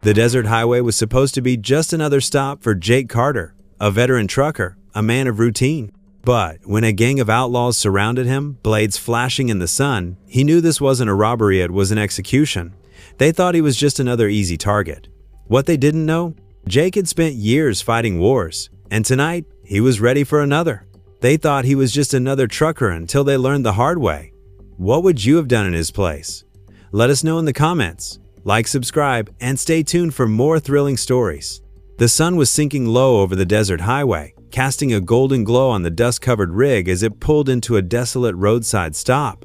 The desert highway was supposed to be just another stop for Jake Carter, a veteran trucker, a man of routine. But when a gang of outlaws surrounded him, blades flashing in the sun, he knew this wasn't a robbery, it was an execution. They thought he was just another easy target. What they didn't know? Jake had spent years fighting wars, and tonight he was ready for another. They thought he was just another trucker until they learned the hard way. What would you have done in his place? Let us know in the comments. Like, subscribe, and stay tuned for more thrilling stories. The sun was sinking low over the desert highway, casting a golden glow on the dust-covered rig as it pulled into a desolate roadside stop.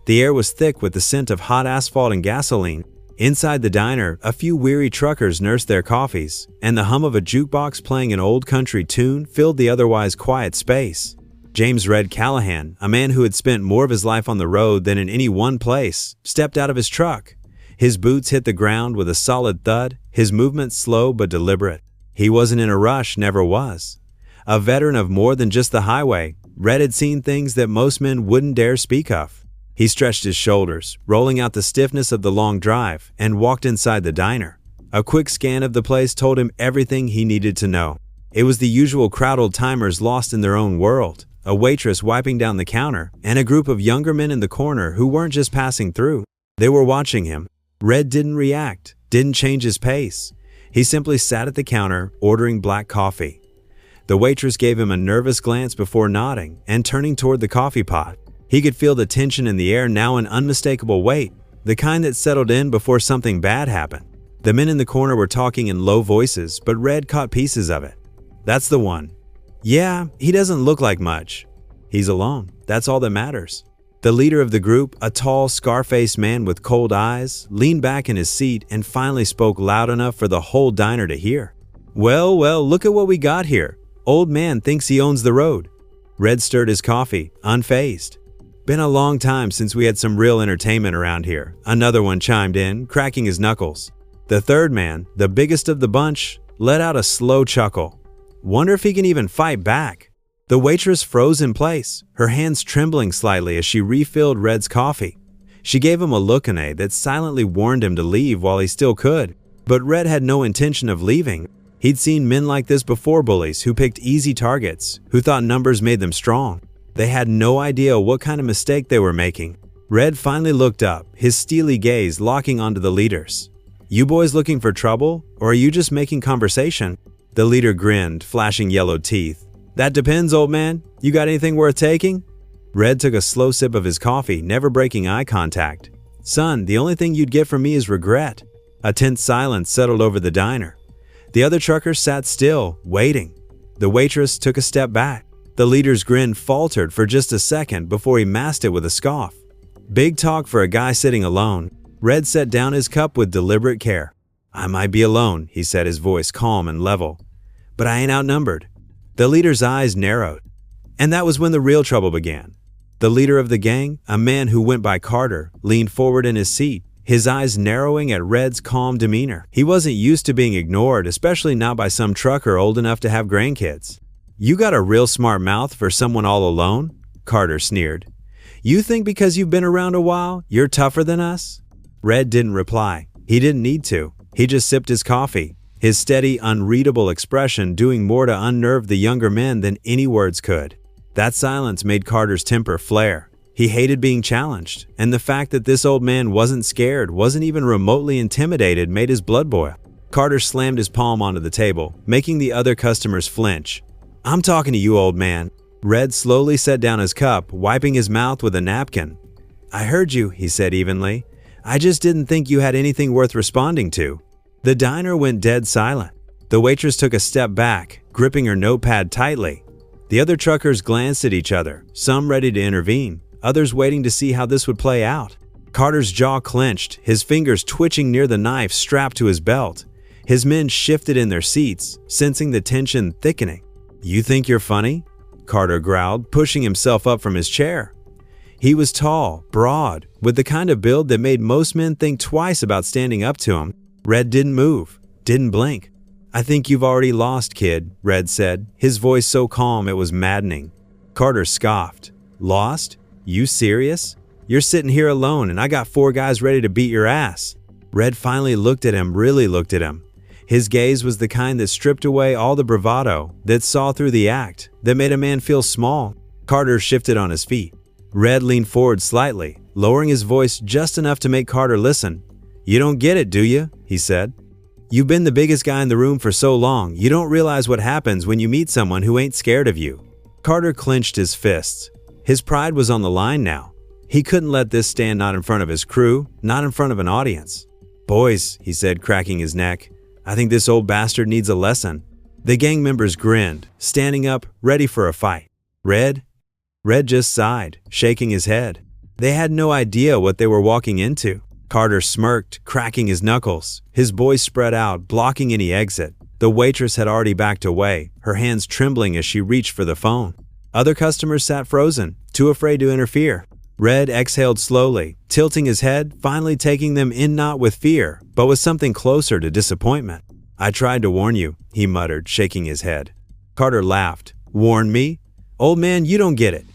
The air was thick with the scent of hot asphalt and gasoline. Inside the diner, a few weary truckers nursed their coffees, and the hum of a jukebox playing an old country tune filled the otherwise quiet space. James Red Callahan, a man who had spent more of his life on the road than in any one place, stepped out of his truck. His boots hit the ground with a solid thud, his movements slow but deliberate. He wasn't in a rush, never was. A veteran of more than just the highway, Red had seen things that most men wouldn't dare speak of. He stretched his shoulders, rolling out the stiffness of the long drive, and walked inside the diner. A quick scan of the place told him everything he needed to know. It was the usual crowd old-timers lost in their own world, a waitress wiping down the counter, and a group of younger men in the corner who weren't just passing through. They were watching him. Red didn't react, didn't change his pace. He simply sat at the counter, ordering black coffee. The waitress gave him a nervous glance before nodding and turning toward the coffee pot. He could feel the tension in the air, now an unmistakable weight, the kind that settled in before something bad happened. The men in the corner were talking in low voices, but Red caught pieces of it. "That's the one. Yeah, he doesn't look like much. He's alone. That's all that matters." The leader of the group, a tall, scar-faced man with cold eyes, leaned back in his seat and finally spoke loud enough for the whole diner to hear. Well, look at what we got here. Old man thinks he owns the road." Red stirred his coffee, unfazed. "Been a long time since we had some real entertainment around here," another one chimed in, cracking his knuckles. The third man, the biggest of the bunch, let out a slow chuckle. "Wonder if he can even fight back." The waitress froze in place, her hands trembling slightly as she refilled Red's coffee. She gave him a look that silently warned him to leave while he still could. But Red had no intention of leaving. He'd seen men like this before, bullies who picked easy targets, who thought numbers made them strong. They had no idea what kind of mistake they were making. Red finally looked up, his steely gaze locking onto the leaders. "You boys looking for trouble, or are you just making conversation?" The leader grinned, flashing yellow teeth. "That depends, old man. You got anything worth taking?" Red took a slow sip of his coffee, never breaking eye contact. "Son, the only thing you'd get from me is regret." A tense silence settled over the diner. The other truckers sat still, waiting. The waitress took a step back. The leader's grin faltered for just a second before he masked it with a scoff. Big talk for a guy sitting alone. Red set down his cup with deliberate care. "I might be alone," he said, his voice calm and level. "But I ain't outnumbered." The leader's eyes narrowed. And that was when the real trouble began. The leader of the gang, a man who went by Carter, leaned forward in his seat, his eyes narrowing at Red's calm demeanor. He wasn't used to being ignored, especially not by some trucker old enough to have grandkids. "You got a real smart mouth for someone all alone," Carter sneered. "You think because you've been around a while, you're tougher than us?" Red didn't reply. He didn't need to. He just sipped his coffee, his steady, unreadable expression doing more to unnerve the younger men than any words could. That silence made Carter's temper flare. He hated being challenged, and the fact that this old man wasn't scared, wasn't even remotely intimidated, made his blood boil. Carter slammed his palm onto the table, making the other customers flinch. "I'm talking to you, old man." Red slowly set down his cup, wiping his mouth with a napkin. "I heard you," he said evenly. "I just didn't think you had anything worth responding to." The diner went dead silent. The waitress took a step back, gripping her notepad tightly. The other truckers glanced at each other, some ready to intervene, others waiting to see how this would play out. Carter's jaw clenched, his fingers twitching near the knife strapped to his belt. His men shifted in their seats, sensing the tension thickening. "You think you're funny?" Carter growled, pushing himself up from his chair. He was tall, broad, with the kind of build that made most men think twice about standing up to him. Red didn't move, didn't blink. "I think you've already lost, kid," Red said, his voice so calm it was maddening. Carter scoffed. "Lost? You serious? You're sitting here alone and I got 4 guys ready to beat your ass." Red finally looked at him, really looked at him, His gaze was the kind that stripped away all the bravado, that saw through the act, that made a man feel small. Carter shifted on his feet. Red leaned forward slightly, lowering his voice just enough to make Carter listen. "You don't get it, do you?" he said. "You've been the biggest guy in the room for so long, you don't realize what happens when you meet someone who ain't scared of you." Carter clenched his fists. His pride was on the line now. He couldn't let this stand not in front of his crew, not in front of an audience. "Boys," he said, cracking his neck, "I think this old bastard needs a lesson." The gang members grinned, standing up, ready for a fight. Red just sighed, shaking his head. They had no idea what they were walking into. Carter smirked, cracking his knuckles. His voice spread out, blocking any exit. The waitress had already backed away, her hands trembling as she reached for the phone. Other customers sat frozen, too afraid to interfere. Red exhaled slowly, tilting his head, finally taking them in not with fear, but with something closer to disappointment. "I tried to warn you," he muttered, shaking his head. Carter laughed. "Warn me? Old man, you don't get it.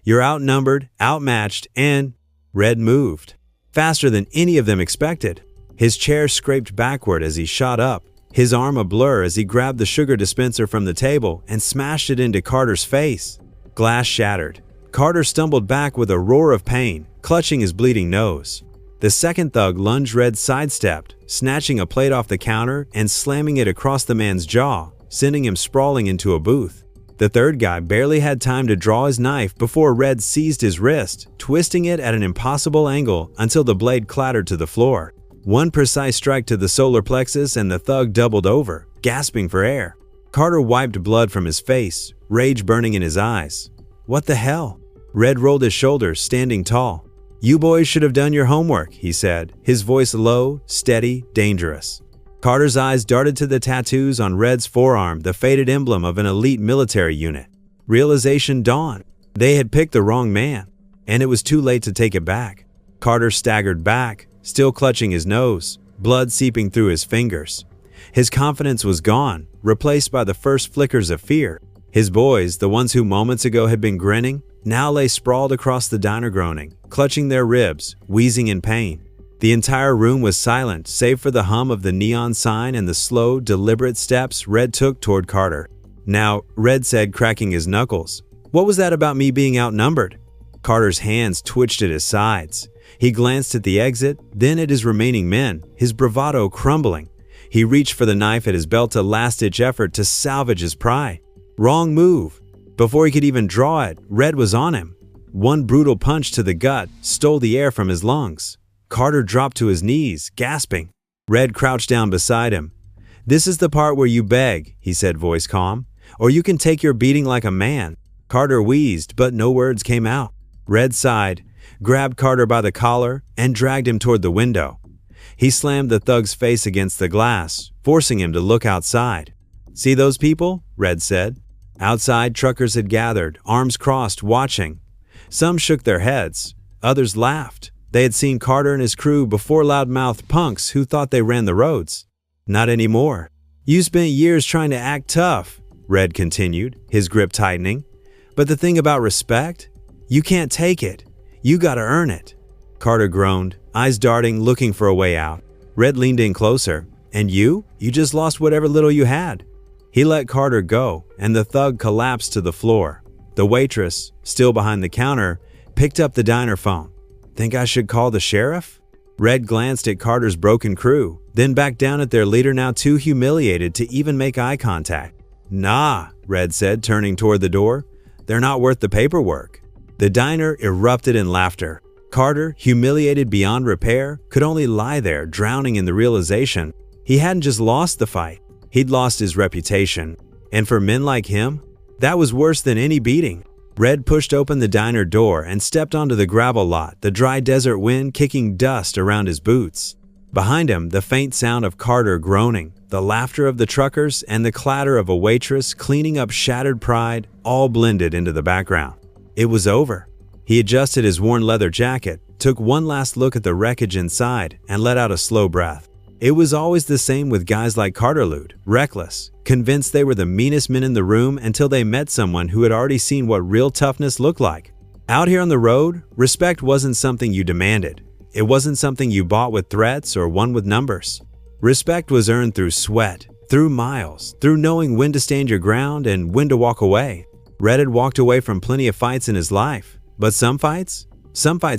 You're outnumbered, outmatched, and—" Red moved. Faster than any of them expected. His chair scraped backward as he shot up, his arm a blur as he grabbed the sugar dispenser from the table and smashed it into Carter's face. Glass shattered. Carter stumbled back with a roar of pain, clutching his bleeding nose. The second thug lunged. Red sidestepped, snatching a plate off the counter and slamming it across the man's jaw, sending him sprawling into a booth. The third guy barely had time to draw his knife before Red seized his wrist, twisting it at an impossible angle until the blade clattered to the floor. One precise strike to the solar plexus and the thug doubled over, gasping for air. Carter wiped blood from his face, rage burning in his eyes. "What the hell?" Red rolled his shoulders, standing tall. "You boys should have done your homework," he said, his voice low, steady, dangerous. Carter's eyes darted to the tattoos on Red's forearm, the faded emblem of an elite military unit. Realization dawned. They had picked the wrong man, and it was too late to take it back. Carter staggered back, still clutching his nose, blood seeping through his fingers. His confidence was gone, replaced by the first flickers of fear. His boys, the ones who moments ago had been grinning, now lay sprawled across the diner groaning, clutching their ribs, wheezing in pain. The entire room was silent, save for the hum of the neon sign and the slow, deliberate steps Red took toward Carter. "Now," Red said, cracking his knuckles, "what was that about me being outnumbered?" Carter's hands twitched at his sides. He glanced at the exit, then at his remaining men, his bravado crumbling. He reached for the knife at his belt, a last-ditch effort to salvage his pride. Wrong move. Before he could even draw it, Red was on him. One brutal punch to the gut stole the air from his lungs. Carter dropped to his knees, gasping. Red crouched down beside him. "This is the part where you beg," he said, voice calm, "or you can take your beating like a man." Carter wheezed, but no words came out. Red sighed, grabbed Carter by the collar, and dragged him toward the window. He slammed the thug's face against the glass, forcing him to look outside. "See those people?" Red said. Outside, truckers had gathered, arms crossed, watching. Some shook their heads. Others laughed. They had seen Carter and his crew before, loudmouthed punks who thought they ran the roads. "Not anymore. You spent years trying to act tough," Red continued, his grip tightening. "But the thing about respect? You can't take it. You gotta earn it." Carter groaned, eyes darting, looking for a way out. Red leaned in closer. "And you? You just lost whatever little you had." He let Carter go, and the thug collapsed to the floor. The waitress, still behind the counter, picked up the diner phone. "Think I should call the sheriff?" Red glanced at Carter's broken crew, then back down at their leader, now too humiliated to even make eye contact. "Nah," Red said, turning toward the door. "They're not worth the paperwork." The diner erupted in laughter. Carter, humiliated beyond repair, could only lie there, drowning in the realization he hadn't just lost the fight, he'd lost his reputation. And for men like him, that was worse than any beating. Red pushed open the diner door and stepped onto the gravel lot, the dry desert wind kicking dust around his boots. Behind him, the faint sound of Carter groaning, the laughter of the truckers, and the clatter of a waitress cleaning up shattered pride all blended into the background. It was over. He adjusted his worn leather jacket, took one last look at the wreckage inside, and let out a slow breath. It was always the same with guys like Carterlude, reckless, convinced they were the meanest men in the room until they met someone who had already seen what real toughness looked like. Out here on the road, respect wasn't something you demanded. It wasn't something you bought with threats or won with numbers. Respect was earned through sweat, through miles, through knowing when to stand your ground and when to walk away. Red had walked away from plenty of fights in his life, but some fights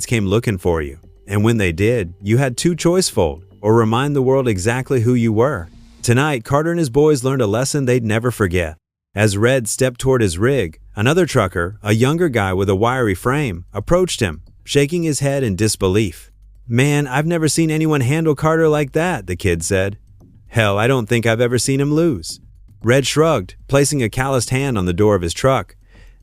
came looking for you. And when they did, you had two choices: fold or remind the world exactly who you were. Tonight, Carter and his boys learned a lesson they'd never forget. As Red stepped toward his rig, another trucker, a younger guy with a wiry frame, approached him, shaking his head in disbelief. "Man, I've never seen anyone handle Carter like that," the kid said. "Hell, I don't think I've ever seen him lose." Red shrugged, placing a calloused hand on the door of his truck.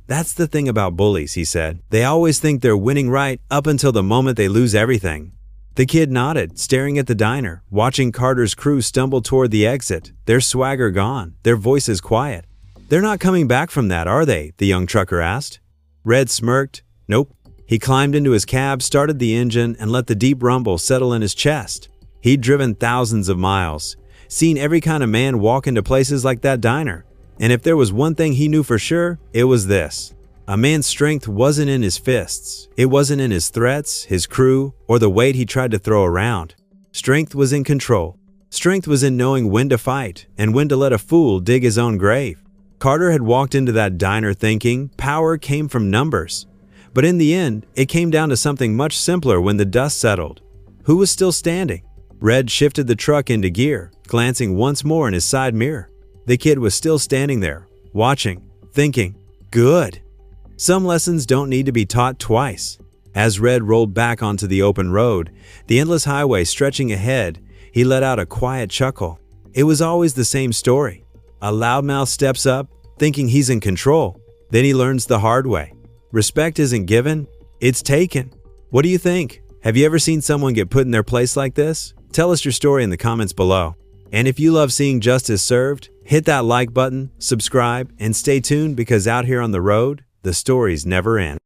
"That's the thing about bullies," he said. "They always think they're winning right up until the moment they lose everything." The kid nodded, staring at the diner, watching Carter's crew stumble toward the exit, their swagger gone, their voices quiet. "They're not coming back from that, are they?" the young trucker asked. Red smirked. "Nope." He climbed into his cab, started the engine, and let the deep rumble settle in his chest. He'd driven thousands of miles, seen every kind of man walk into places like that diner. And if there was one thing he knew for sure, it was this. A man's strength wasn't in his fists. It wasn't in his threats, his crew, or the weight he tried to throw around. Strength was in control. Strength was in knowing when to fight and when to let a fool dig his own grave. Carter had walked into that diner thinking power came from numbers. But in the end, it came down to something much simpler when the dust settled. Who was still standing? Red shifted the truck into gear, glancing once more in his side mirror. The kid was still standing there, watching, thinking, "Good." Some lessons don't need to be taught twice. As Red rolled back onto the open road, the endless highway stretching ahead, he let out a quiet chuckle. It was always the same story. A loudmouth steps up, thinking he's in control. Then he learns the hard way. Respect isn't given, it's taken. What do you think? Have you ever seen someone get put in their place like this? Tell us your story in the comments below. And if you love seeing justice served, hit that like button, subscribe, and stay tuned because out here on the road, the stories never end.